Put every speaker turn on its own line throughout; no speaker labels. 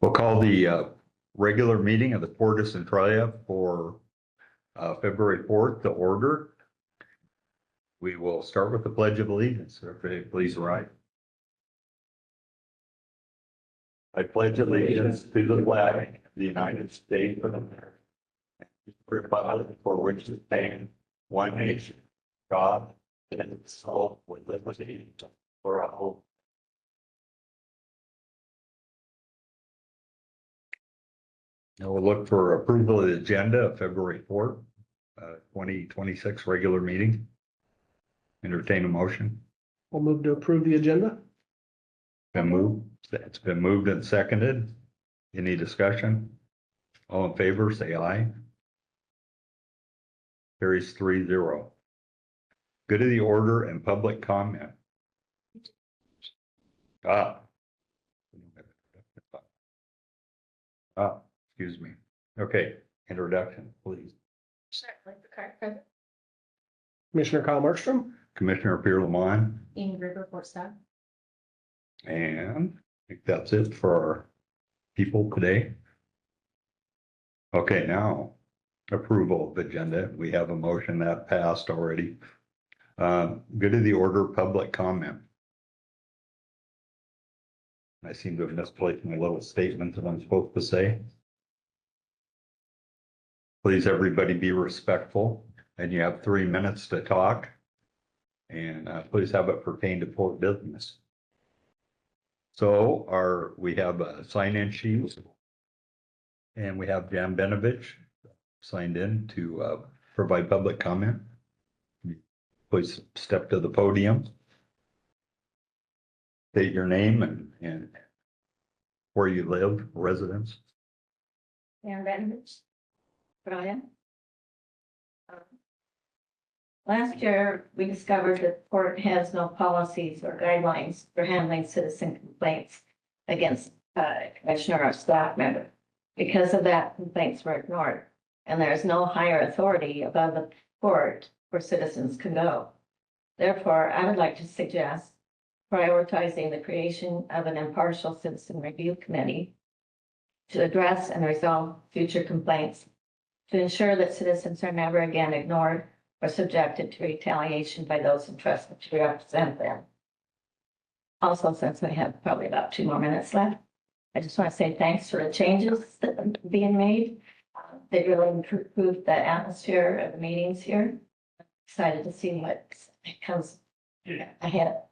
We'll call the regular meeting of the Port of Centralia for February 4th to order. We will start with the Pledge of Allegiance. Everybody please rise. I pledge allegiance to the flag of the United States of America, and to the republic for which it stands, one nation, God, and its soul with liberty for all. Now we'll look for approval of the agenda of February 4th, 2026 regular meeting. Entertain a motion.
We'll move to approve the agenda.
It's been moved and seconded. Any discussion? All in favor, say aye. Carries 3-0. Good of the order and public comment. Excuse me. Okay, introduction, please.
Commissioner Kyle Markstrom.
Commissioner Pierre Lamont.
Ingrid report staff.
And I think that's it for our people today. Okay, now approval of agenda. We have a motion that passed already. Good of the order, public comment. I seem to have misplaced my little statement that I'm supposed to say. Please, everybody be respectful, and you have 3 minutes to talk. And please have it pertain to port business. So we have a sign-in sheet, and we have Jan Benovich signed in to provide public comment. Please step to the podium. State your name and where you live, residence.
And Benovich. Brian. Last year, we discovered that the port has no policies or guidelines for handling citizen complaints against commissioner or staff member. Because of that, complaints were ignored, and there is no higher authority above the port where citizens can go. Therefore, I would like to suggest prioritizing the creation of an impartial citizen review committee to address and resolve future complaints, to ensure that citizens are never again ignored or subjected to retaliation by those entrusted to represent them. Also, since I have probably about 2 more minutes left, I just want to say thanks for the changes that are being made. They really improved the atmosphere of the meetings here. I'm excited to see what comes ahead.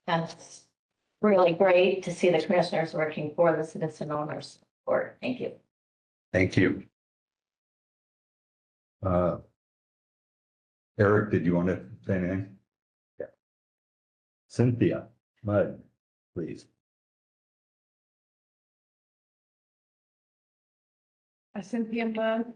And it's really great to see the commissioners working for the citizen owners. Thank you.
Thank you. Eric, did you want to say anything? Yeah. Cynthia Mudd, please.
Cynthia Mudd,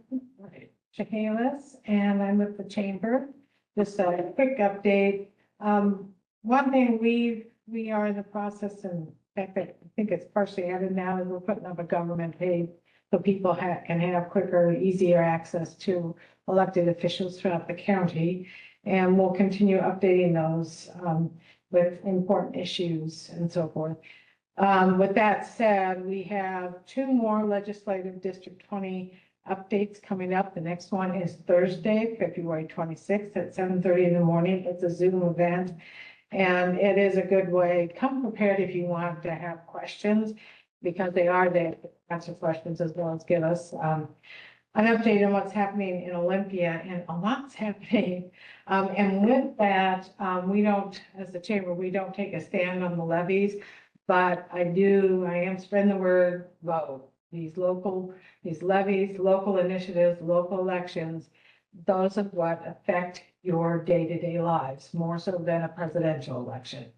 Chehalis, and I'm with the chamber. Just a quick update. One thing we are in the process, and in fact, I think it's partially added now, is we're putting up a government page so people can have quicker, easier access to elected officials throughout the county. And we'll continue updating those with important issues and so forth. With that said, we have 2 more legislative District 20 updates coming up. The next one is Thursday, February 26th at 7:30 in the morning. It's a Zoom event, and it is a good way. Come prepared if you want to have questions, because they are there to answer questions as well as give us an update on what's happening in Olympia, and a lot's happening. And with that, we don't, as the chamber, we don't take a stand on the levies, but I am spreading the word, vote. These levies, local initiatives, local elections, those are what affect your day-to-day lives, more so than a presidential election.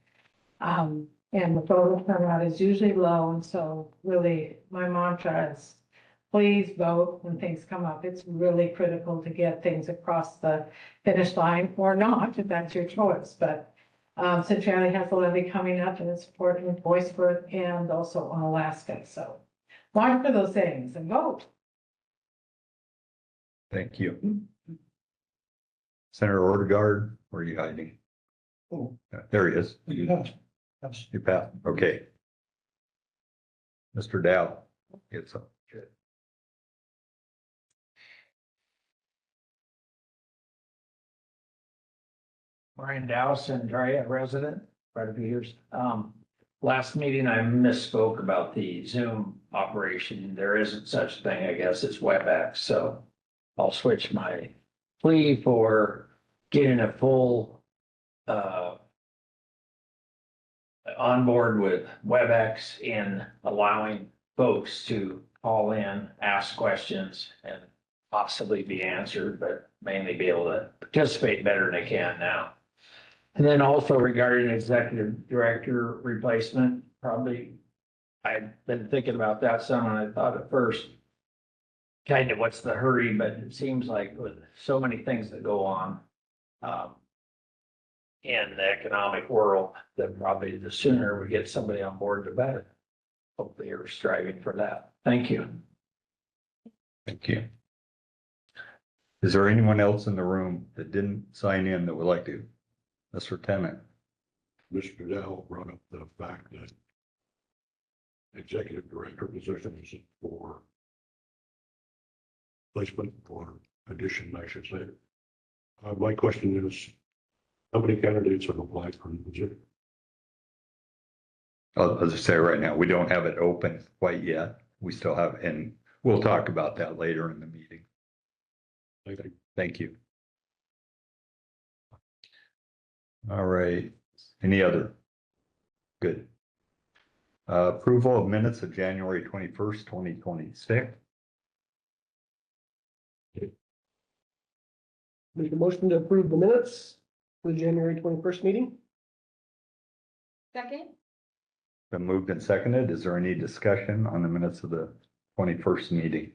And the voter turnout is usually low, and so really my mantra is please vote when things come up. It's really critical to get things across the finish line, or not, if that's your choice. But Centralia has a levy coming up, and it's important Voiceworth and also on Alaska. So watch for those things and vote.
Thank you. Senator Ordegaard, where are you hiding? Oh, there he is. You passed. Okay. Mr. Dow.
It's up. Good.
Brian Dow, Centralia resident, quite a few years. Last meeting I misspoke about the Zoom operation. There isn't such a thing, I guess, as WebEx, so I'll switch my plea for getting a full on board with WebEx and allowing folks to call in, ask questions and possibly be answered, but mainly be able to participate better than they can now. And then also regarding executive director replacement, probably I've been thinking about that some, and I thought at first, kind of what's the hurry, but it seems like with so many things that go on in the economic world, that probably the sooner we get somebody on board, the better. Hopefully you're striving for that. Thank you.
Thank you. Is there anyone else in the room that didn't sign in that would like to? Mr. Tennant?
Mr. Dow brought up the fact that executive director positions for placement or addition, I should say. My question is, how many candidates have applied for the position?
I'll just say right now, we don't have it open quite yet. We still have, and we'll talk about that later in the meeting. Thank you. All right. Any other? Good. Approval of minutes of January 21st, 2026.
Make a motion to approve the minutes for the January 21st meeting.
Second?
Been moved and seconded. Is there any discussion on the minutes of the 21st meeting?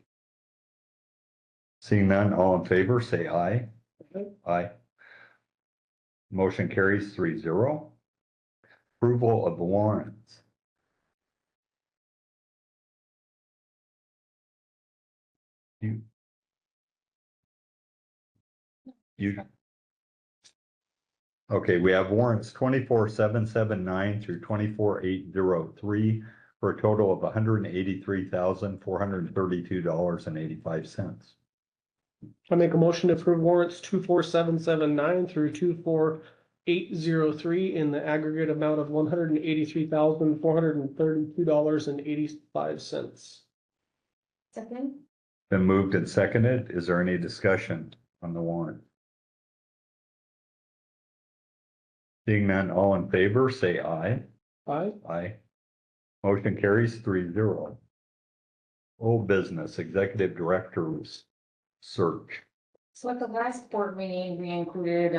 Seeing none, all in favor, say aye.
Okay.
Aye. Motion carries 3-0. Approval of the warrants. You. Okay, we have warrants 24,779 through 24,803 for a total of $183,432.85.
I make a motion to approve warrants 24779 through 24803 in the aggregate amount of $183,432.85.
Second?
Been moved and seconded. Is there any discussion on the warrant? Seeing none, all in favor, say aye.
Aye.
Aye. Motion carries 3-0. Old business, executive director's search.
So at the last board meeting, we included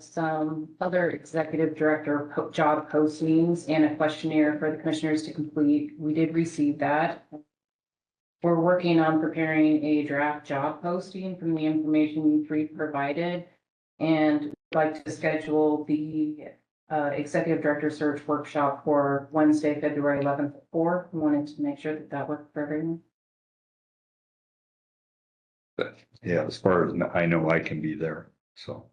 some other executive director job postings and a questionnaire for the commissioners to complete. We did receive that. We're working on preparing a draft job posting from the information you three provided. And we'd like to schedule the executive director search workshop for Wednesday, February 11th at 4. We wanted to make sure that that worked for everyone.
Yeah, as far as I know, I can be there, so.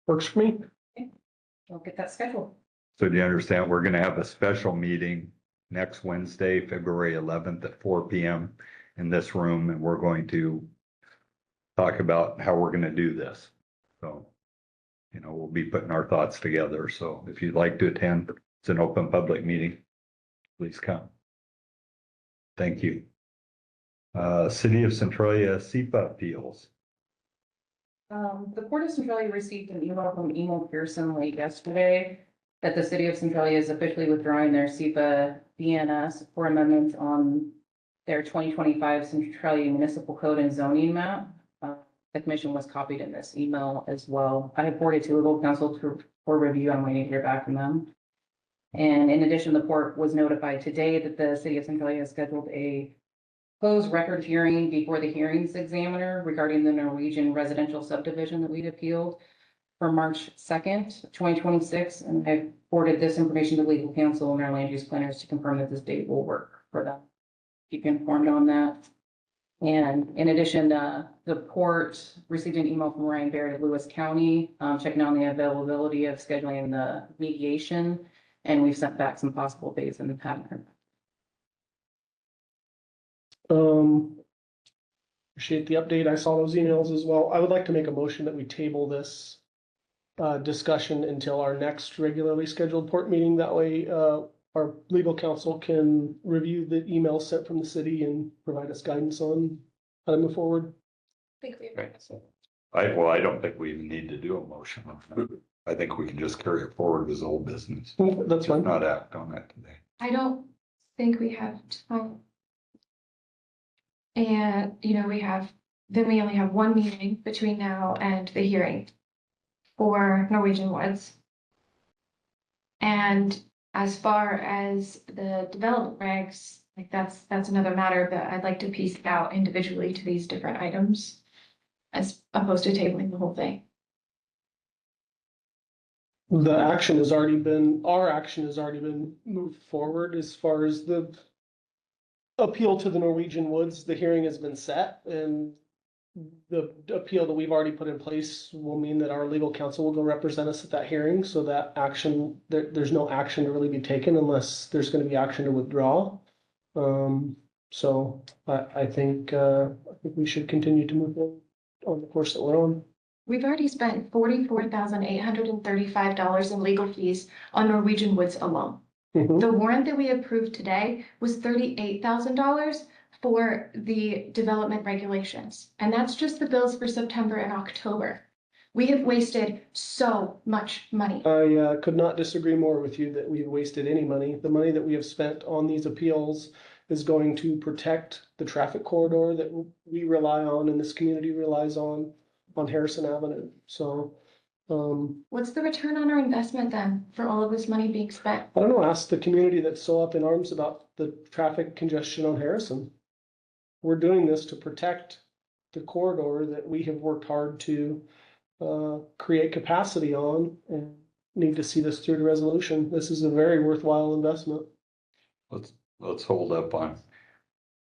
Works for me.
We'll get that scheduled.
So do you understand, we're gonna have a special meeting next Wednesday, February 11th at 4 p.m. in this room, and we're going to talk about how we're gonna do this. So, you know, we'll be putting our thoughts together. So if you'd like to attend, it's an open public meeting. Please come. Thank you. City of Centralia SEPA appeals.
The Port of Centralia received an email from Emil Pearson late yesterday that the city of Centralia is officially withdrawing their SEPA BNS for amendments on their 2025 Centralia Municipal Code and Zoning Map. The commission was copied in this email as well. I have forwarded to legal counsel for review. I'm waiting to hear back from them. And in addition, the port was notified today that the city of Centralia has scheduled a closed record hearing before the hearings examiner regarding the Norwegian residential subdivision that we'd appealed for March 2nd, 2026. And I've forwarded this information to legal counsel and our land use planners to confirm that this date will work for them. Keep you informed on that. And in addition, the port received an email from Ryan Baird of Lewis County, checking on the availability of scheduling the mediation. And we've sent back some possible dates in the pattern.
Appreciate the update. I saw those emails as well. I would like to make a motion that we table this discussion until our next regularly scheduled port meeting. That way, our legal counsel can review the emails sent from the city and provide us guidance on how to move forward.
I don't think we even need to do a motion on that. I think we can just carry it forward as old business.
That's
Just
fine.
not act on it today.
I don't think we have time. And, you know, we only have one meeting between now and the hearing for Norwegian Woods. And as far as the development regs, like that's another matter that I'd like to piece out individually to these different items as opposed to tabling the whole thing.
Our action has already been moved forward as far as the appeal to the Norwegian Woods. The hearing has been set, and the appeal that we've already put in place will mean that our legal counsel will go represent us at that hearing, so that action, there's no action to really be taken unless there's gonna be action to withdraw. So I think we should continue to move on the course that we're on.
We've already spent $44,835 in legal fees on Norwegian Woods alone.
Mhm.
The warrant that we approved today was $38,000 for the development regulations. And that's just the bills for September and October. We have wasted so much money.
I could not disagree more with you that we've wasted any money. The money that we have spent on these appeals is going to protect the traffic corridor that we rely on and this community relies on Harrison Avenue. So,
What's the return on our investment then for all of this money being spent?
I don't know, ask the community that's so up in arms about the traffic congestion on Harrison. We're doing this to protect the corridor that we have worked hard to create capacity on and need to see this through to resolution. This is a very worthwhile investment.
Let's hold up on,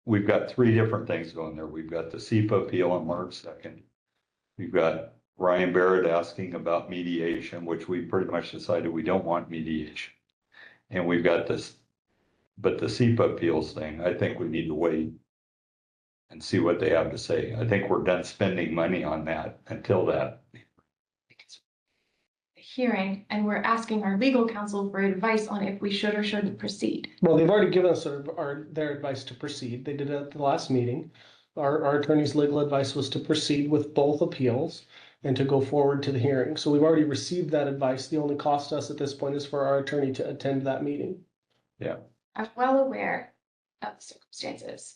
we've got three different things going there. We've got the SEPA appeal on March 2nd. We've got Ryan Barrett asking about mediation, which we pretty much decided we don't want mediation. And we've got this, but the SEPA appeals thing, I think we need to wait and see what they have to say. I think we're done spending money on that until that.
Hearing, and we're asking our legal counsel for advice on if we should or shouldn't proceed.
Well, they've already given us their advice to proceed. They did it at the last meeting. Our attorney's legal advice was to proceed with both appeals and to go forward to the hearing. So we've already received that advice. The only cost to us at this point is for our attorney to attend that meeting.
Yeah.
I'm well aware of the circumstances.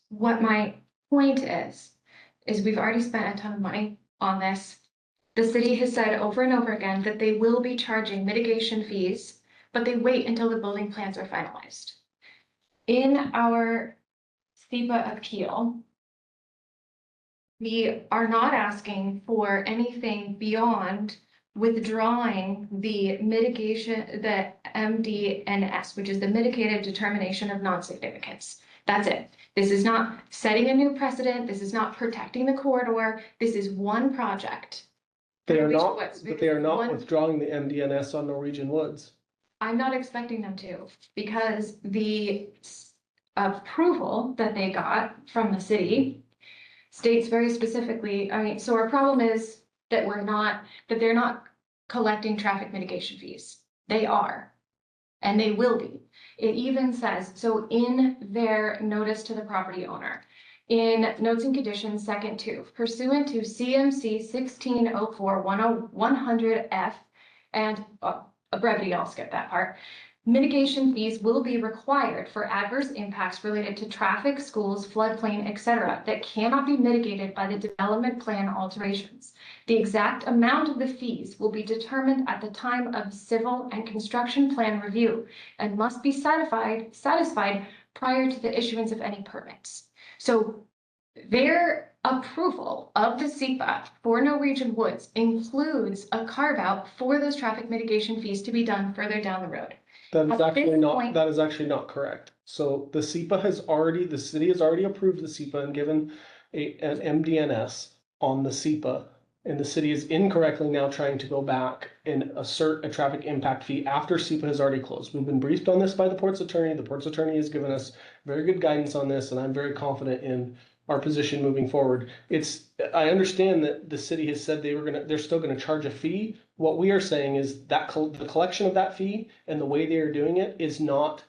What my point is we've already spent a ton of money on this. The city has said over and over again that they will be charging mitigation fees, but they wait until the building plans are finalized. In our SEPA appeal, we are not asking for anything beyond withdrawing the mitigation, the MDNS, which is the mitigated determination of non-significance. That's it. This is not setting a new precedent. This is not protecting the corridor. This is one project.
They are not,
Woods.
but they are not
One-
withdrawing the MDNS on Norwegian Woods.
I'm not expecting them to, because the approval that they got from the city states very specifically, I mean, so our problem is that they're not collecting traffic mitigation fees. They are, and they will be. It even says, so in their notice to the property owner, in notes and conditions, second 2, pursuant to CMC 1604-100F, and a brevity, I'll skip that part. Mitigation fees will be required for adverse impacts related to traffic, schools, floodplain, etc., that cannot be mitigated by the development plan alterations. The exact amount of the fees will be determined at the time of civil and construction plan review and must be satisfied prior to the issuance of any permits. So their approval of the SEPA for Norwegian Woods includes a carve out for those traffic mitigation fees to be done further down the road.
That is
At
actually
this
not,
point-
that is actually not correct. So the SEPA the city has already approved the SEPA and given an MDNS on the SEPA. And the city is incorrectly now trying to go back and assert a traffic impact fee after SEPA has already closed. We've been briefed on this by the port's attorney. The port's attorney has given us very good guidance on this, and I'm very confident in our position moving forward. I understand that the city has said they're still gonna charge a fee. What we are saying is that the collection of that fee and the way they are doing it is not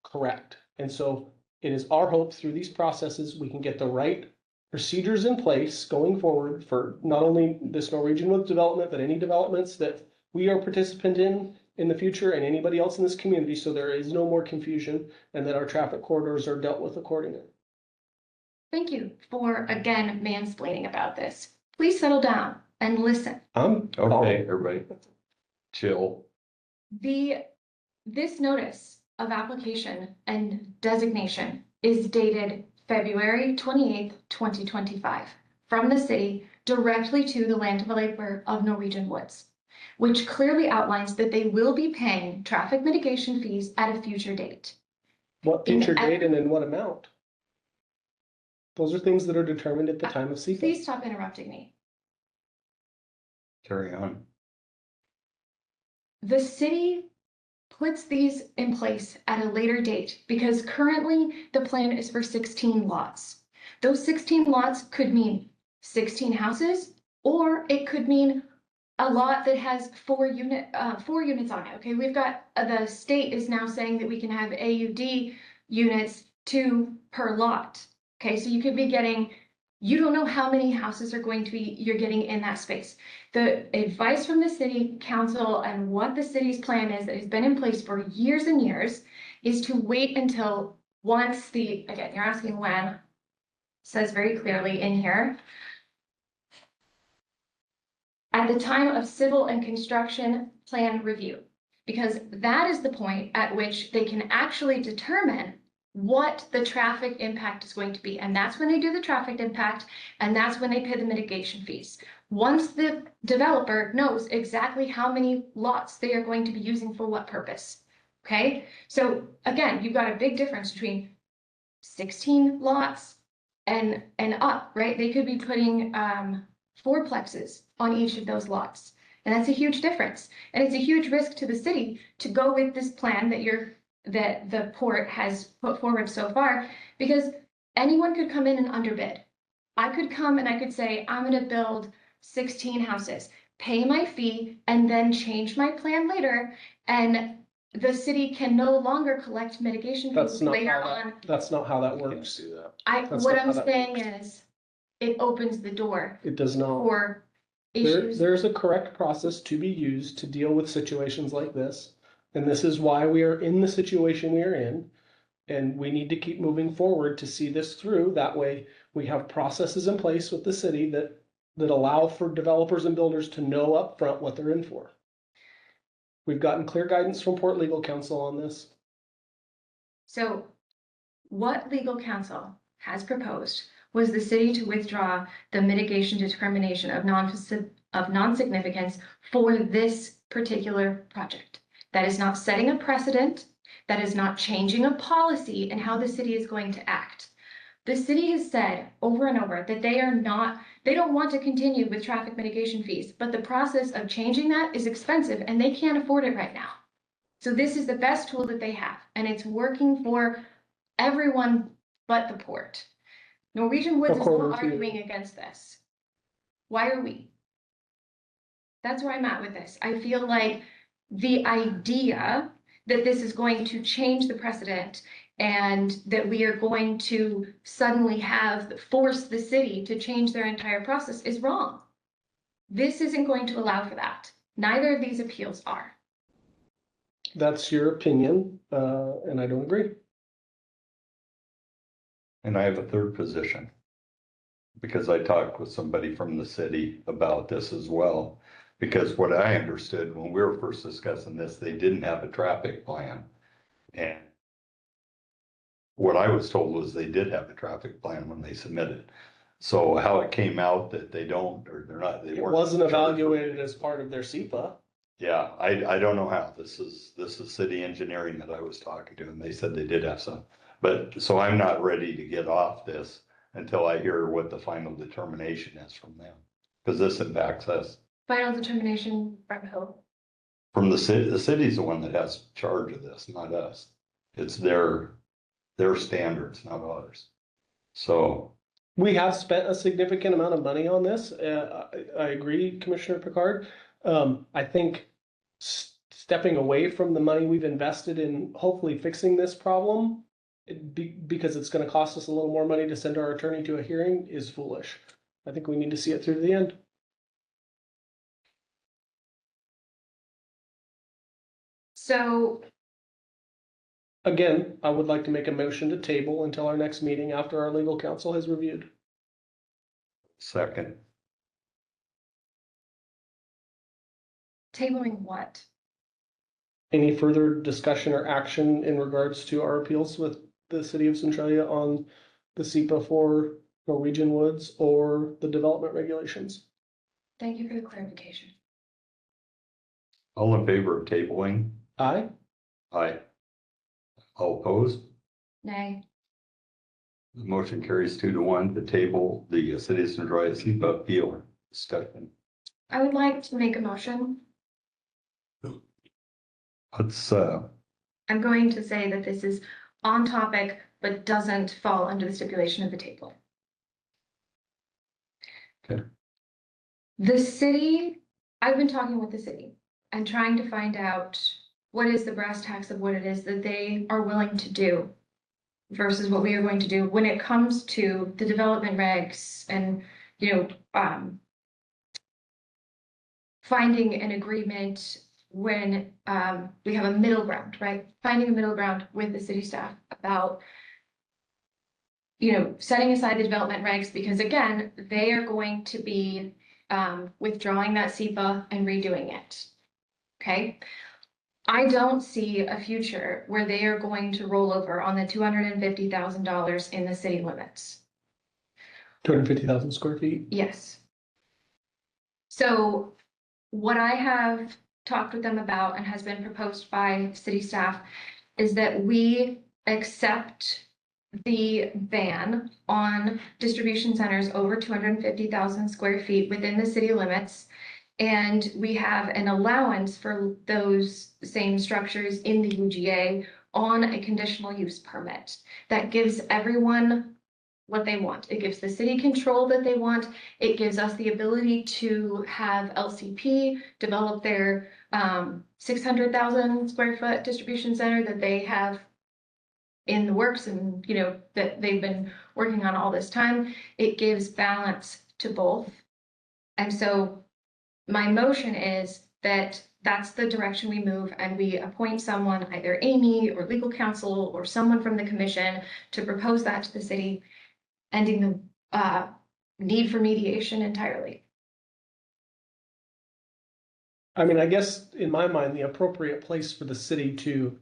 correct. And so it is our hope through these processes, we can get the right procedures in place going forward for not only this Norwegian Wood development, but any developments that we are participant in the future and anybody else in this community, so there is no more confusion and that our traffic corridors are dealt with accordingly.
Thank you for, again, mansplaining about this. Please settle down and listen.
Okay, everybody, chill.
This notice of application and designation is dated February 28th, 2025, from the city directly to the land developer of Norwegian Woods, which clearly outlines that they will be paying traffic mitigation fees at a future date.
What future date and in what amount? Those are things that are determined at the time of SEPA.
Please stop interrupting me.
Carry on.
The city puts these in place at a later date because currently the plan is for 16 lots. Those 16 lots could mean 16 houses, or it could mean a lot that has 4 units on it. Okay, we've got the state is now saying that we can have AUD units 2 per lot. Okay, so you could be getting, you don't know how many houses are going to be, you're getting in that space. The advice from the city council and what the city's plan is that has been in place for years and years is to wait until once again, you're asking when, says very clearly in here, at the time of civil and construction plan review, because that is the point at which they can actually determine what the traffic impact is going to be. And that's when they do the traffic impact, and that's when they pay the mitigation fees. Once the developer knows exactly how many lots they are going to be using for what purpose. Okay, so again, you've got a big difference between 16 lots and up, right? They could be putting 4plexes on each of those lots. And that's a huge difference. And it's a huge risk to the city to go with this plan that the port has put forward so far, because anyone could come in and underbid. I could come and I could say, I'm going to build 16 houses, pay my fee, and then change my plan later. And the city can no longer collect mitigation fees later on.
That's not how that works.
What I'm saying is, it opens the door
It does not.
for issues.
There's a correct process to be used to deal with situations like this. And this is why we are in the situation we are in. And we need to keep moving forward to see this through. That way we have processes in place with the city that allow for developers and builders to know upfront what they're in for. We've gotten clear guidance from Port Legal Counsel on this.
So what legal counsel has proposed was the city to withdraw the mitigation determination of non-significance for this particular project. That is not setting a precedent. That is not changing a policy and how the city is going to act. The city has said over and over that they don't want to continue with traffic mitigation fees, but the process of changing that is expensive and they can't afford it right now. So this is the best tool that they have, and it's working for everyone but the port. Norwegian Woods is not arguing against this. Why are we? That's where I'm at with this. I feel like the idea that this is going to change the precedent and that we are going to suddenly force the city to change their entire process is wrong. This isn't going to allow for that. Neither of these appeals are.
That's your opinion, and I don't agree.
And I have a third position, because I talked with somebody from the city about this as well. Because what I understood when we were first discussing this, they didn't have a traffic plan. And what I was told was they did have a traffic plan when they submitted. So how it came out that they don't, or they're not, they
It
weren't.
wasn't evaluated as part of their SEPA.
Yeah, I don't know how. This is city engineering that I was talking to, and they said they did have some. But so I'm not ready to get off this until I hear what the final determination is from them. because this impacts us.
Final determination from who?
From the city's the one that has charge of this, not us. It's their standards, not ours. So,
We have spent a significant amount of money on this. I agree, Commissioner Picard. I think stepping away from the money we've invested in hopefully fixing this problem, because it's gonna cost us a little more money to send our attorney to a hearing, is foolish. I think we need to see it through to the end.
So
Again, I would like to make a motion to table until our next meeting after our legal counsel has reviewed.
second,
tabling what?
Any further discussion or action in regards to our appeals with the city of Centralia on the SEPA for Norwegian Woods or the development regulations?
Thank you for the clarification.
all in favor of tabling?
Aye.
Aye. All opposed?
Nay.
The motion carries 2-1 to table the City of Centralia SEPA appeal discussion.
I would like to make a motion.
Let's,
I'm going to say that this is on topic, but doesn't fall under the stipulation of the table.
Okay.
The city, I've been talking with the city and trying to find out what is the brass tacks of what it is that they are willing to do versus what we are going to do when it comes to the development regs and, finding an agreement when we have a middle ground, right? Finding a middle ground with the city staff about, setting aside the development regs, because again, they are going to be withdrawing that SEPA and redoing it. Okay? I don't see a future where they are going to roll over on the $250,000 in the city limits.
250,000 square feet.
Yes. So what I have talked with them about and has been proposed by city staff is that we accept the ban on distribution centers over 250,000 square feet within the city limits. And we have an allowance for those same structures in the UGA on a conditional use permit that gives everyone what they want. It gives the city control that they want. It gives us the ability to have LCP develop their 600,000 square foot distribution center that they have in the works and, that they've been working on all this time. It gives balance to both. And so my motion is that that's the direction we move and we appoint someone, either Amy or legal counsel or someone from the commission, to propose that to the city, ending the need for mediation entirely.
I mean, I guess in my mind, the appropriate place for the city to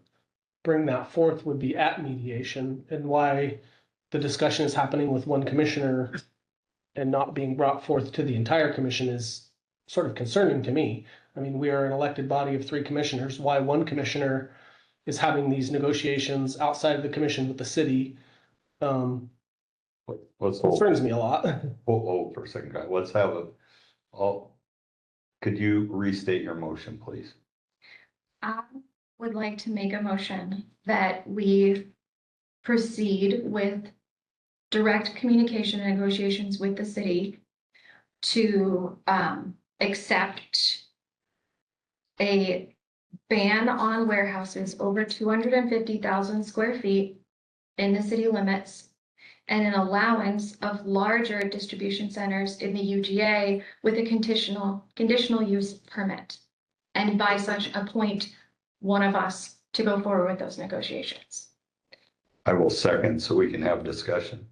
bring that forth would be at mediation, and why the discussion is happening with one commissioner and not being brought forth to the entire commission is sort of concerning to me. I mean, we are an elected body of 3 commissioners. Why one commissioner is having these negotiations outside of the commission with the city
let's hold,
concerns me a lot.
hold for a second, guys. Let's have could you restate your motion, please?
I would like to make a motion that we proceed with direct communication and negotiations with the city to accept a ban on warehouses over 250,000 square feet in the city limits, and an allowance of larger distribution centers in the UGA with a conditional use permit. And by such appoint one of us to go forward with those negotiations.
I will second so we can have discussion.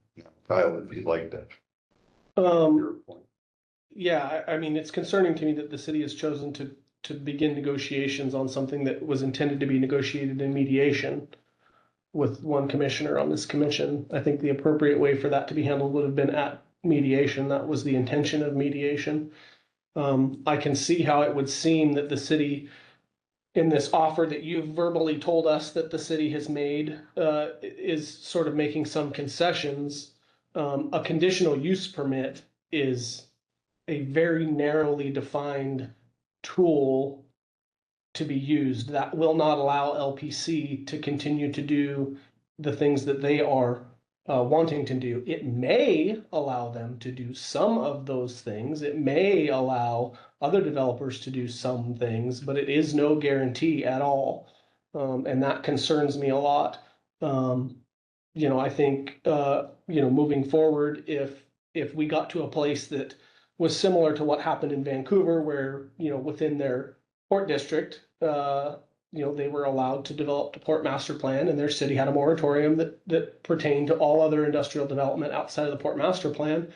Kyle, if you'd like to. Your point.
Yeah, I mean, it's concerning to me that the city has chosen to begin negotiations on something that was intended to be negotiated in mediation with one commissioner on this commission. I think the appropriate way for that to be handled would have been at mediation. That was the intention of mediation. I can see how it would seem that the city, in this offer that you've verbally told us that the city has made, is sort of making some concessions. A conditional use permit is a very narrowly defined tool to be used that will not allow LPC to continue to do the things that they are wanting to do. It may allow them to do some of those things. It may allow other developers to do some things, but it is no guarantee at all. And that concerns me a lot. I think, moving forward, if we got to a place that was similar to what happened in Vancouver, where, within their port district, they were allowed to develop the port master plan, and their city had a moratorium that pertained to all other industrial development outside of the port master plan.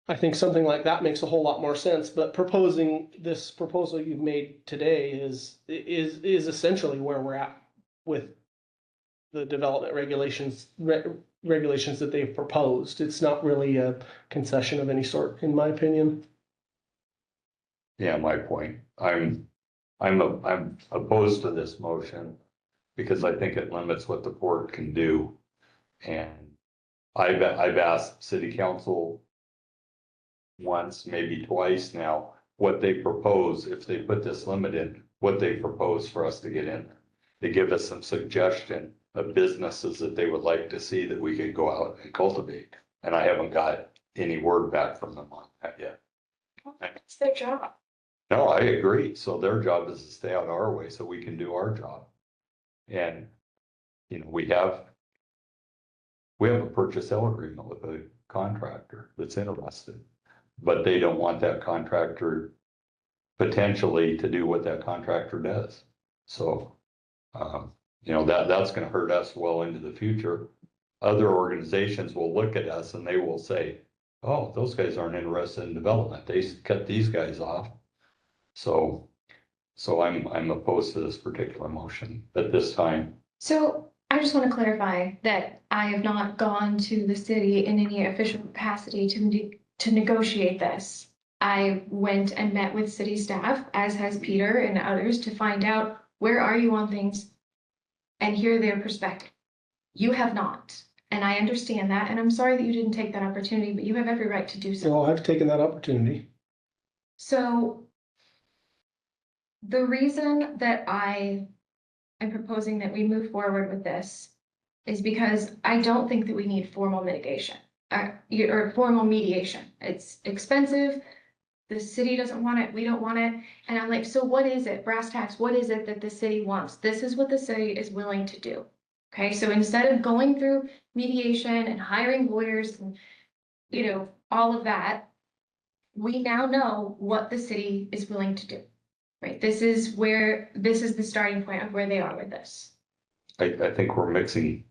I think something like that makes a whole lot more sense, but this proposal you've made today is essentially where we're at with the development regulations that they've proposed. It's not really a concession of any sort, in my opinion.
Yeah, my point. I'm opposed to this motion because I think it limits what the port can do. And I've asked city council once, maybe twice now, what they propose, if they put this limit in, what they propose for us to get in. They give us some suggestion of businesses that they would like to see that we could go out and cultivate. And I haven't got any word back from them on that yet.
It's their job.
No, I agree. So their job is to stay out our way so we can do our job. And, we have a purchase sale agreement with a contractor that's interested, but they don't want that contractor potentially to do what that contractor does. So, that's going to hurt us well into the future. Other organizations will look at us and they will say, oh, those guys aren't interested in development. They cut these guys off. So I'm opposed to this particular motion at this time.
So I just want to clarify that I have not gone to the city in any official capacity to negotiate this. I went and met with city staff, as has Peter and others, to find out where are you on things and hear their perspective. You have not, and I understand that, and I'm sorry that you didn't take that opportunity, but you have every right to do so.
Well, I've taken that opportunity.
So the reason that I am proposing that we move forward with this is because I don't think that we need formal mitigation or formal mediation. It's expensive. The city doesn't want it. We don't want it. And I'm like, so what is it? Brass tacks, what is it that the city wants? This is what the city is willing to do. Okay, so instead of going through mediation and hiring lawyers and, all of that, we now know what the city is willing to do. Right, this is the starting point of where they are with this.
I think we're mixing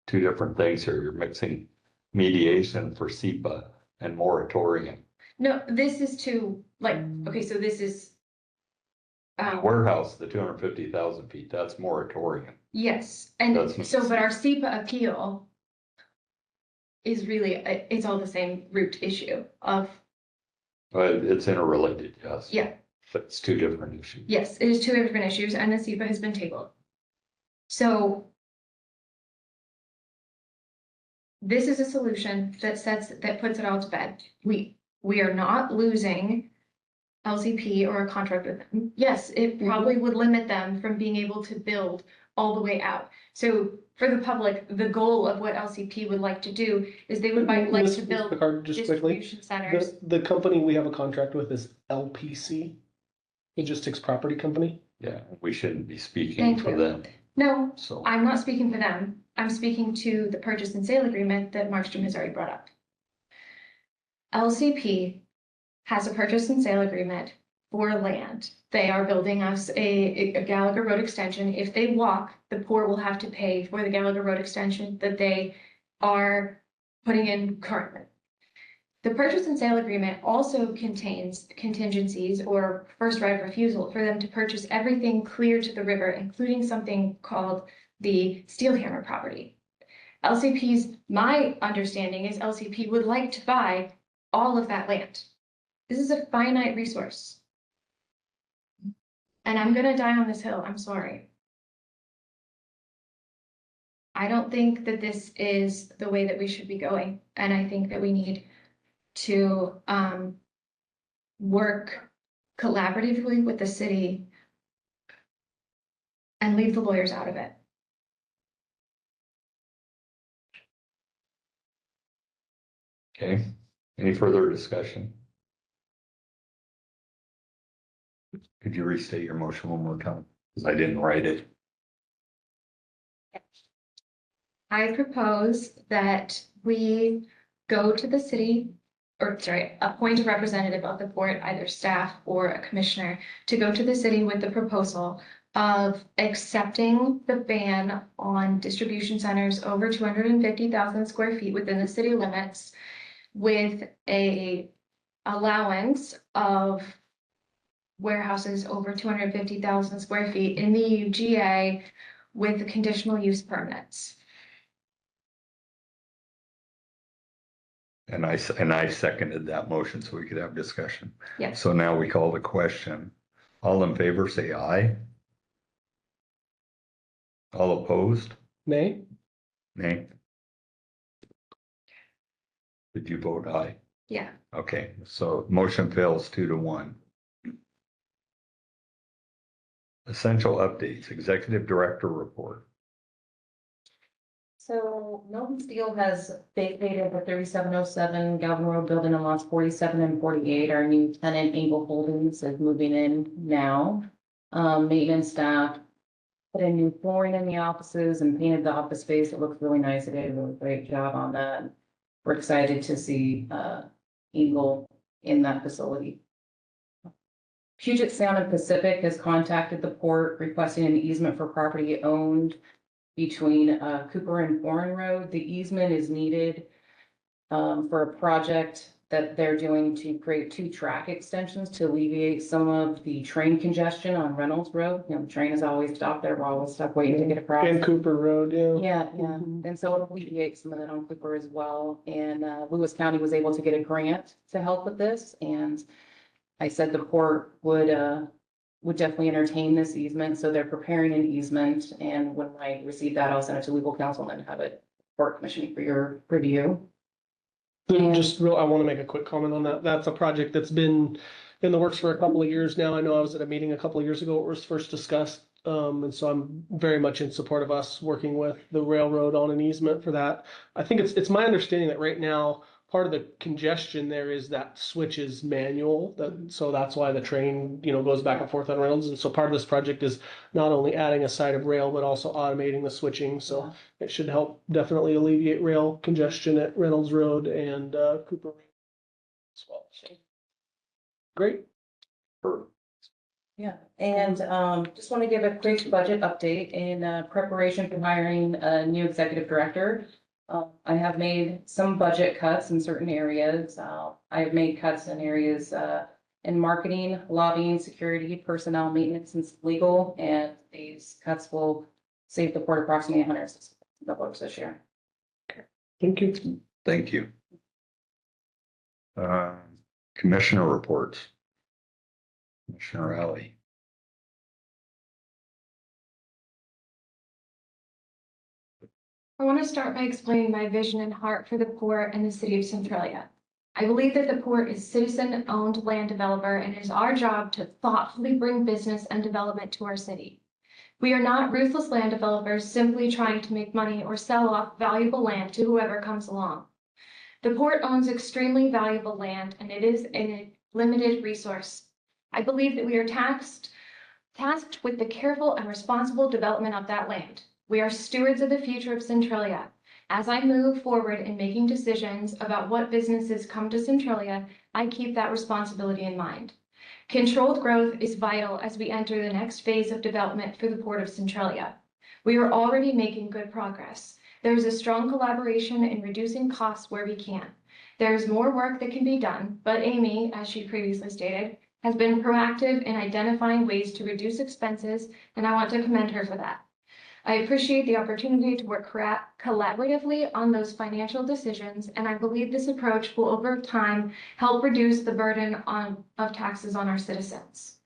two different things here. You're mixing mediation for SEPA and moratorium.
No, this is okay, so this is.
Warehouse, the 250,000 feet, that's moratorium.
Yes, and
That's-
so, but our SEPA appeal is really, it's all the same root issue of,
It's interrelated, yes.
yeah.
But it's two different issues.
Yes, it is two different issues, and the SEPA has been tabled. So this is a solution that puts it all to bed. We are not losing LCP or a contract with them. Yes, it probably would limit them from being able to build all the way out. So for the public, the goal of what LCP would like to do is they would like to build
Picard, just quickly,
distribution centers.
the company we have a contract with is LPC, Logistics Property Company.
Yeah, we shouldn't be speaking
Thank
for
you.
them.
No,
So
I'm not speaking for them. I'm speaking to the purchase and sale agreement that Markstrom has already brought up. LCP has a purchase and sale agreement for land. They are building us a Gallagher Road extension. If they walk, the Port will have to pay for the Gallagher Road extension that they are putting in currently. The purchase and sale agreement also contains contingencies or first right of refusal for them to purchase everything clear to the river, including something called the Steelhammer property. My understanding is LCP would like to buy all of that land. This is a finite resource. And I'm gonna die on this hill, I'm sorry. I don't think that this is the way that we should be going, and I think that we need to work collaboratively with the city and leave the lawyers out of it.
Okay, any further discussion? Could you restate your motion one more time? Because I didn't write it.
I propose that we go to the city, or sorry, appoint a representative of the board, either staff or a commissioner, to go to the city with the proposal of accepting the ban on distribution centers over 250,000 square feet within the city limits with a allowance of warehouses over 250,000 square feet in the UGA with the conditional use permits.
And I seconded that motion so we could have discussion.
Yes.
So now we call the question. All in favor, say aye. All opposed?
Nay?
Nay. Did you vote aye?
Yeah.
Okay, so motion fails 2-1. Essential updates, executive director report.
So Milton Steel has vacated the 3707 Galvin Road building on lots 47 and 48. Our new tenant, Engel Holdings, is moving in now. Maintenance staff put in new flooring in the offices and painted the office space. It looks really nice. They did a really great job on that. We're excited to see Engel in that facility. Puget Sound and Pacific has contacted the port requesting an easement for property owned between Cooper and Foreign Road. The easement is needed for a project that they're doing to create 2 track extensions to alleviate some of the train congestion on Reynolds Road. You know, the train is always stopped there. We're always stuck waiting to get across.
And Cooper Road, yeah.
Yeah, yeah.
Mhm.
And so it'll alleviate some of that on Cooper as well. And Lewis County was able to get a grant to help with this. And I said the port would definitely entertain this easement. So they're preparing an easement. And when I receive that, I'll send it to legal counsel and have it port commission for your review.
I want to make a quick comment on that. That's a project that's been in the works for a couple of years now. I know I was at a meeting a couple of years ago, it was first discussed. And so I'm very much in support of us working with the railroad on an easement for that. I think it's my understanding that right now, part of the congestion there is that switch is manual, so that's why the train, goes back and forth on Reynolds. And so part of this project is not only adding a side of rail, but also automating the switching. So it should help definitely alleviate rail congestion at Reynolds Road and Cooper Road as well. So, great.
Yeah, and just want to give a quick budget update in preparation for hiring a new executive director. I have made some budget cuts in certain areas. I have made cuts in areas in marketing, lobbying, security, personnel, maintenance, and legal. And these cuts will save the port approximately $160 this year.
Thank you.
Thank you. Commissioner reports. Commissioner Alley.
I want to start by explaining my vision and heart for the port and the city of Centralia. I believe that the port is citizen-owned land developer and it is our job to thoughtfully bring business and development to our city. We are not ruthless land developers simply trying to make money or sell off valuable land to whoever comes along. The port owns extremely valuable land and it is a limited resource. I believe that we are tasked with the careful and responsible development of that land. We are stewards of the future of Centralia. As I move forward in making decisions about what businesses come to Centralia, I keep that responsibility in mind. Controlled growth is vital as we enter the next phase of development for the Port of Centralia. We are already making good progress. There is a strong collaboration in reducing costs where we can. There is more work that can be done, but Amy, as she previously stated, has been proactive in identifying ways to reduce expenses, and I want to commend her for that. I appreciate the opportunity to work collaboratively on those financial decisions, and I believe this approach will over time help reduce the burden of taxes on our citizens.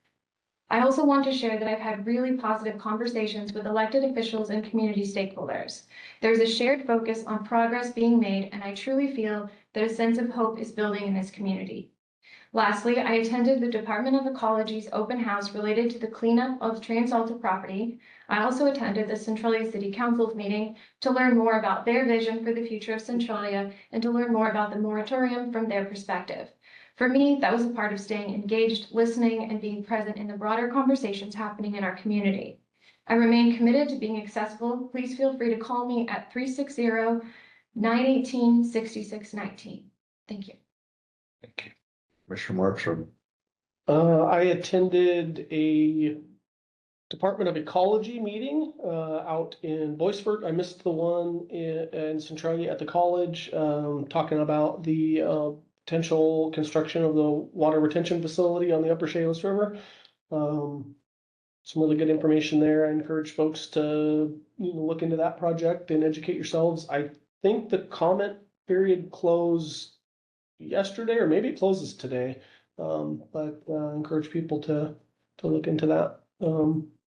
I also want to share that I've had really positive conversations with elected officials and community stakeholders. There's a shared focus on progress being made, and I truly feel that a sense of hope is building in this community. Lastly, I attended the Department of Ecology's open house related to the cleanup of Transalta property. I also attended the Centralia City Council's meeting to learn more about their vision for the future of Centralia and to learn more about the moratorium from their perspective. For me, that was a part of staying engaged, listening, and being present in the broader conversations happening in our community. I remain committed to being accessible. Please feel free to call me at 360-918-6619. Thank you.
Thank you. Commissioner Markstrom.
I attended a Department of Ecology meeting, out in Boisfort. I missed the one in Centralia at the college, talking about the, potential construction of the water retention facility on the Upper Shalos River. Some really good information there. I encourage folks to, look into that project and educate yourselves. I think the comment period closed yesterday, or maybe it closes today. But encourage people to look into that.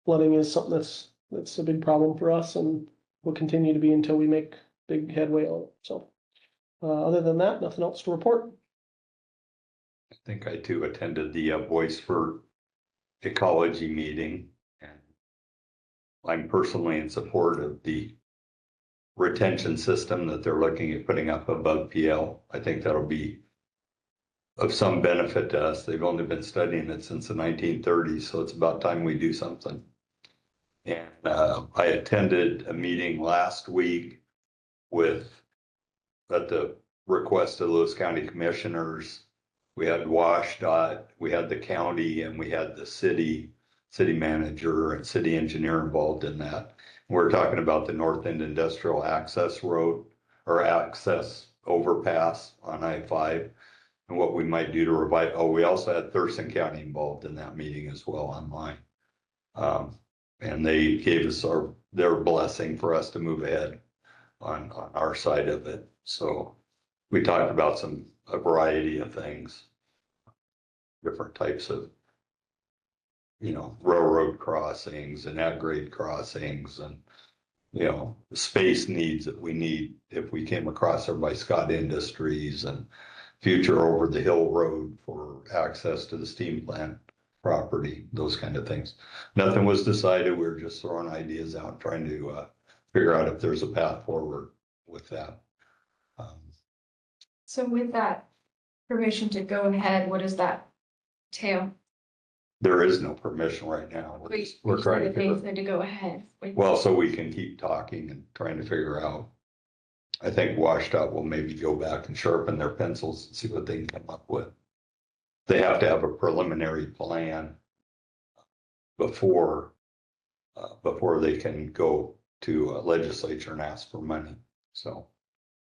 Flooding is something that's a big problem for us and will continue to be until we make big headway on it. So, other than that, nothing else to report.
I think I too attended the Boisfort ecology meeting, and I'm personally in support of the retention system that they're looking at putting up above PL. I think that'll be of some benefit to us. They've only been studying it since the 1930s, so it's about time we do something. And I attended a meeting last week at the request of Lewis County Commissioners. We had WashDOT, we had the county, and we had the city manager and city engineer involved in that. We're talking about the North End Industrial Access Road or access overpass on I-5 and what we might do to revive. Oh, we also had Thurston County involved in that meeting as well online. And they gave us their blessing for us to move ahead on our side of it. So we talked about a variety of things, different types of, railroad crossings and at-grade crossings and, space needs that we need if we came across there by Scott Industries and future over the hill road for access to the steam plant property, those kind of things. Nothing was decided. We were just throwing ideas out, trying to figure out if there's a path forward with that.
So with that permission to go ahead, what does that entail?
There is no permission right now. We're trying to figure.
To go ahead.
Well, so we can keep talking and trying to figure out. I think WashDOT will maybe go back and sharpen their pencils and see what they can come up with. They have to have a preliminary plan before they can go to a legislature and ask for money. So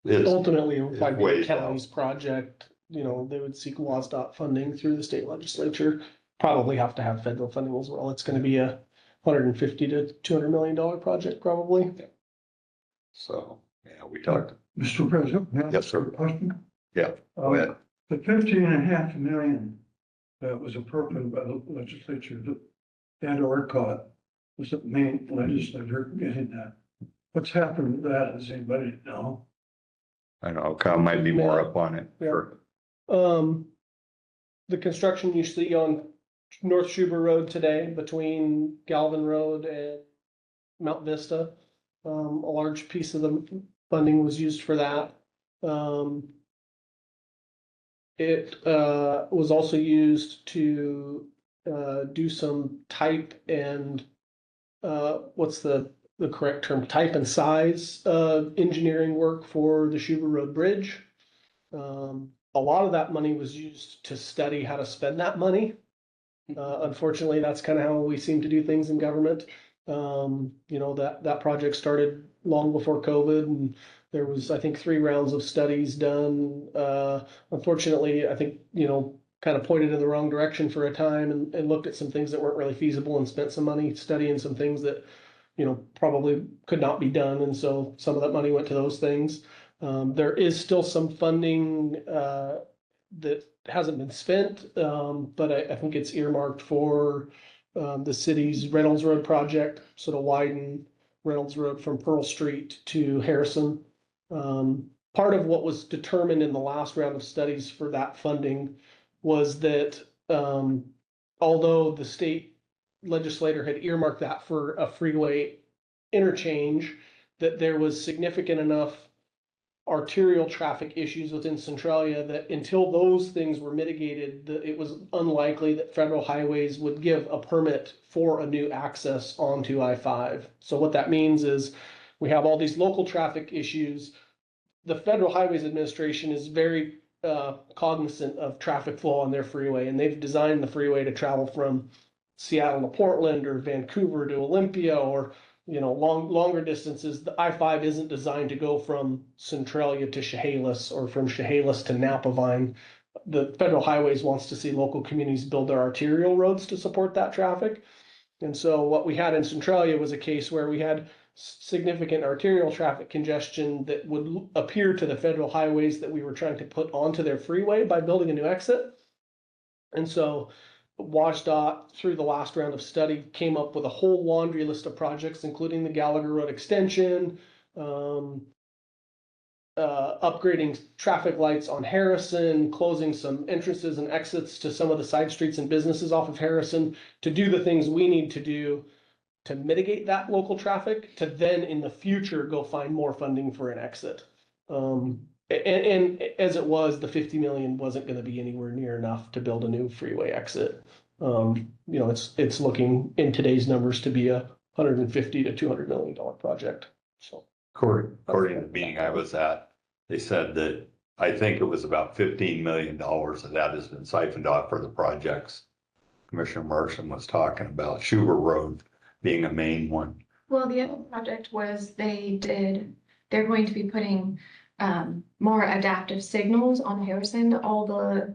Ultimately, it would probably be
ways
the county's project. They would seek WSDOT funding through the state legislature. Probably have to have federal funding as well. It's going to be a $150 to $200 million project, probably.
So, yeah, we talked.
Mr. President, may I
Yes,
ask
sir.
a question?
Yeah, go ahead.
The 15.5 million that was appropriated by the legislature, and ERCOT was the main legislator getting that. What's happened to that? Does anybody know?
I know Kyle might be more up on it.
Yeah.
Sure.
The construction you see on North Schuber Road today between Galvin Road and Mount Vista, a large piece of the funding was used for that. It was also used to do some type and what's the correct term? Type and size engineering work for the Schuber Road Bridge. A lot of that money was used to study how to spend that money. Unfortunately, that's kind of how we seem to do things in government. That project started long before COVID, and there was, I think, 3 rounds of studies done. Unfortunately, I think, kind of pointed in the wrong direction for a time and looked at some things that weren't really feasible and spent some money studying some things that, probably could not be done. And so some of that money went to those things. There is still some funding that hasn't been spent, but I think it's earmarked for the city's Reynolds Road project, sort of widen Reynolds Road from Pearl Street to Harrison. Part of what was determined in the last round of studies for that funding was that, although the state legislator had earmarked that for a freeway interchange, that there was significant enough arterial traffic issues within Centralia that until those things were mitigated, it was unlikely that federal highways would give a permit for a new access onto I-5. So what that means is we have all these local traffic issues. The Federal Highways Administration is very cognizant of traffic flow on their freeway, and they've designed the freeway to travel from Seattle to Portland or Vancouver to Olympia, or longer distances. The I-5 isn't designed to go from Centralia to Chehalis or from Chehalis to Napavine. The Federal Highways wants to see local communities build their arterial roads to support that traffic. And so what we had in Centralia was a case where we had significant arterial traffic congestion that would appear to the federal highways that we were trying to put onto their freeway by building a new exit. And so WashDOT, through the last round of study, came up with a whole laundry list of projects, including the Gallagher Road extension, upgrading traffic lights on Harrison, closing some entrances and exits to some of the side streets and businesses off of Harrison, to do the things we need to do to mitigate that local traffic, to then in the future go find more funding for an exit. And as it was, the 50 million wasn't going to be anywhere near enough to build a new freeway exit. It's looking in today's numbers to be a $150 to $200 million project. So
According to the meeting I was at, they said that I think it was about $15 million of that has been siphoned off for the projects Commissioner Marshall was talking about, Schubert Road being a main one.
Well, the other project was they're going to be putting more adaptive signals on Harrison. All the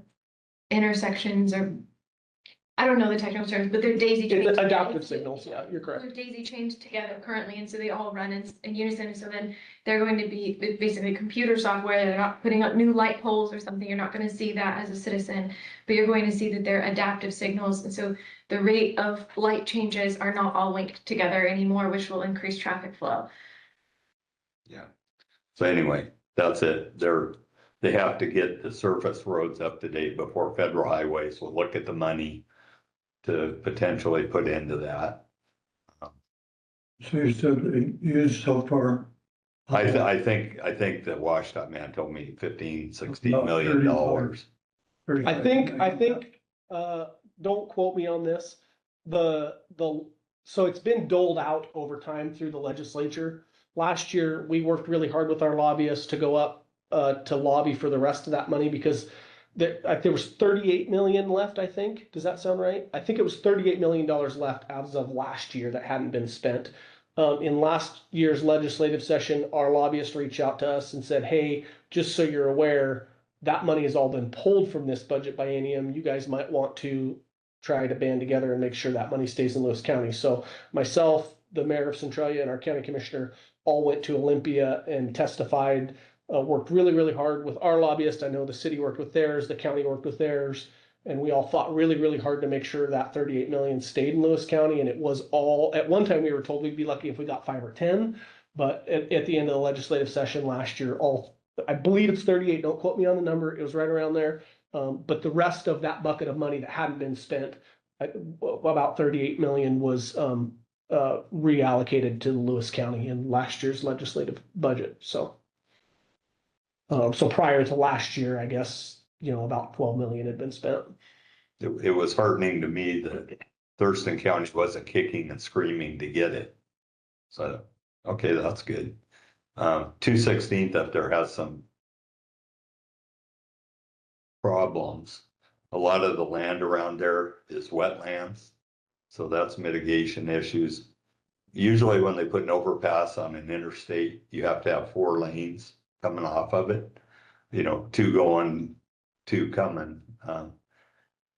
intersections are, I don't know the technical terms, but they're daisy chained.
it's adaptive signals, yeah, you're correct.
They're daisy chained together currently, and so they all run in unison. And so then they're going to be basically computer software. They're not putting up new light poles or something. You're not going to see that as a citizen, but you're going to see that they're adaptive signals. And so the rate of light changes are not all linked together anymore, which will increase traffic flow.
Yeah. So anyway, that's it. They have to get the surface roads up to date before federal highways will look at the money to potentially put into that.
So you said they used so far.
I think that WashDOT man told me 15-16
About
million dollars.
I think, don't quote me on this. So it's been doled out over time through the legislature. Last year, we worked really hard with our lobbyists to go up to lobby for the rest of that money, because there was 38 million left, I think. Does that sound right? I think it was $38 million left as of last year that hadn't been spent. In last year's legislative session, our lobbyist reached out to us and said, hey, just so you're aware, that money has all been pulled from this budget biennium. You guys might want to try to band together and make sure that money stays in Lewis County. So myself, the mayor of Centralia, and our county commissioner all went to Olympia and testified, worked really, really hard with our lobbyist. I know the city worked with theirs, the county worked with theirs, and we all fought really, really hard to make sure that 38 million stayed in Lewis County. And it was all, at one time we were told we'd be lucky if we got 5 or 10, but at the end of the legislative session last year, I believe it's 38, don't quote me on the number, it was right around there. But the rest of that bucket of money that hadn't been spent, about 38 million was reallocated to Lewis County in last year's legislative budget. So prior to last year, I guess, about 12 million had been spent.
It was heartening to me that Thurston County wasn't kicking and screaming to get it. So, okay, that's good. 216th up there has some problems. A lot of the land around there is wetlands, so that's mitigation issues. Usually when they put an overpass on an interstate, you have to have 4 lanes coming off of it, 2 going, 2 coming.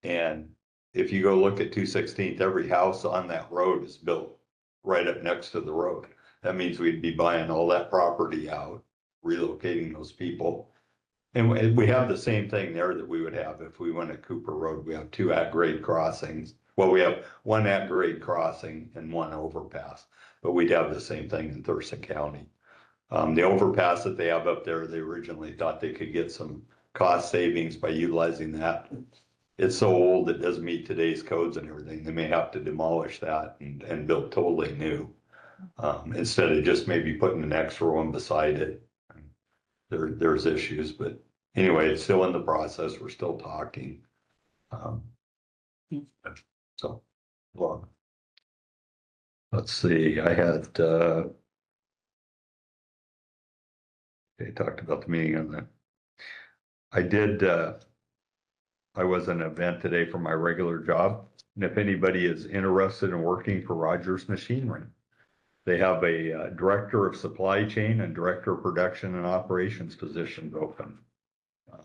And if you go look at 216th, every house on that road is built right up next to the road. That means we'd be buying all that property out, relocating those people. And we have the same thing there that we would have if we went to Cooper Road. We have 2 at-grade crossings. Well, we have 1 at-grade crossing and 1 overpass, but we'd have the same thing in Thurston County. The overpass that they have up there, they originally thought they could get some cost savings by utilizing that it's so old, it doesn't meet today's codes and everything. They may have to demolish that and build totally new. Instead of just maybe putting an extra one beside it. There's issues, but anyway, it's still in the process. We're still talking. So, well, let's see, I had, they talked about the meeting on that. I was at an event today for my regular job, and if anybody is interested in working for Rogers Machinery, they have a director of supply chain and director of production and operations positions open.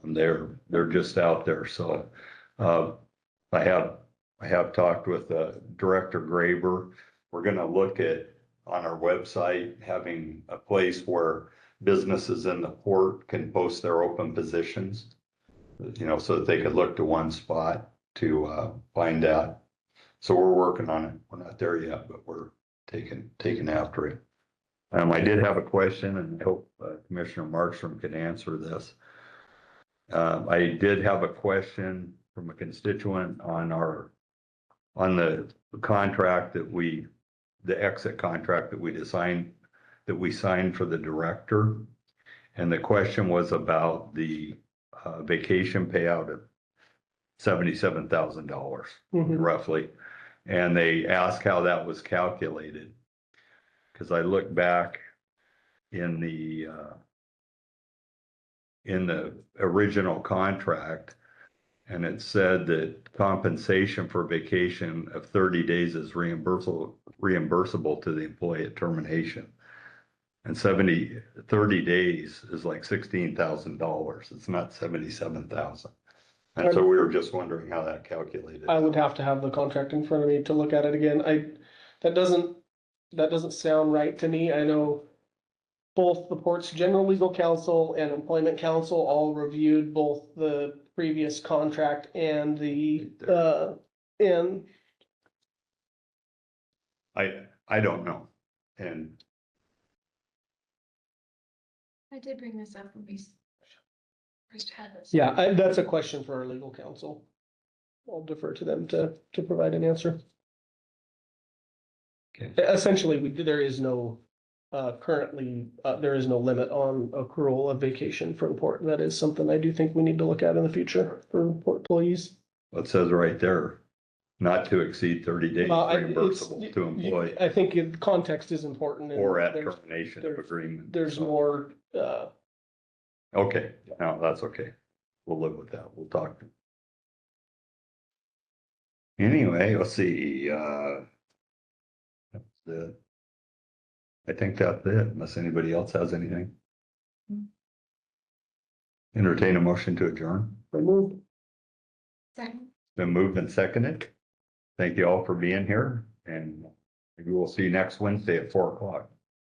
They're just out there, so I have talked with Director Graber. We're gonna look at on our website having a place where businesses in the port can post their open positions, you know, so that they could look to one spot to find out. So we're working on it. We're not there yet, but we're taking after it. I did have a question, and I hope Commissioner Markstrom can answer this. I did have a question from a constituent on the contract the exit contract that we signed for the director. And the question was about the vacation payout of $77,000
Mhm.
roughly. And they asked how that was calculated. Because I look back in the original contract, and it said that compensation for vacation of 30 days is reimbursable to the employee at termination. And 30 days is like $16,000. It's not 77,000. And so we were just wondering how that calculated.
I would have to have the contract in front of me to look at it again. That doesn't sound right to me. I know both the port's general legal counsel and employment counsel all reviewed both the previous contract and and
I don't know. And
I did bring this up when we first had this.
yeah, that's a question for our legal counsel. I'll defer to them to provide an answer.
okay,
Essentially, there is no currently, there is no limit on accrual of vacation for the port. That is something I do think we need to look at in the future for port employees.
it says right there, not to exceed 30 days reimbursable to employee
I think context is important. and
or at
there's-
termination of agreement.
There's
So,
more,
okay, no, that's okay. We'll live with that. We'll talk. Anyway, let's see, that's it. I think that's it, unless anybody else has anything. Entertain a motion to adjourn.
removed.
Second.
Been moved and seconded. Thank you all for being here, and we will see you next Wednesday at 4 o'clock.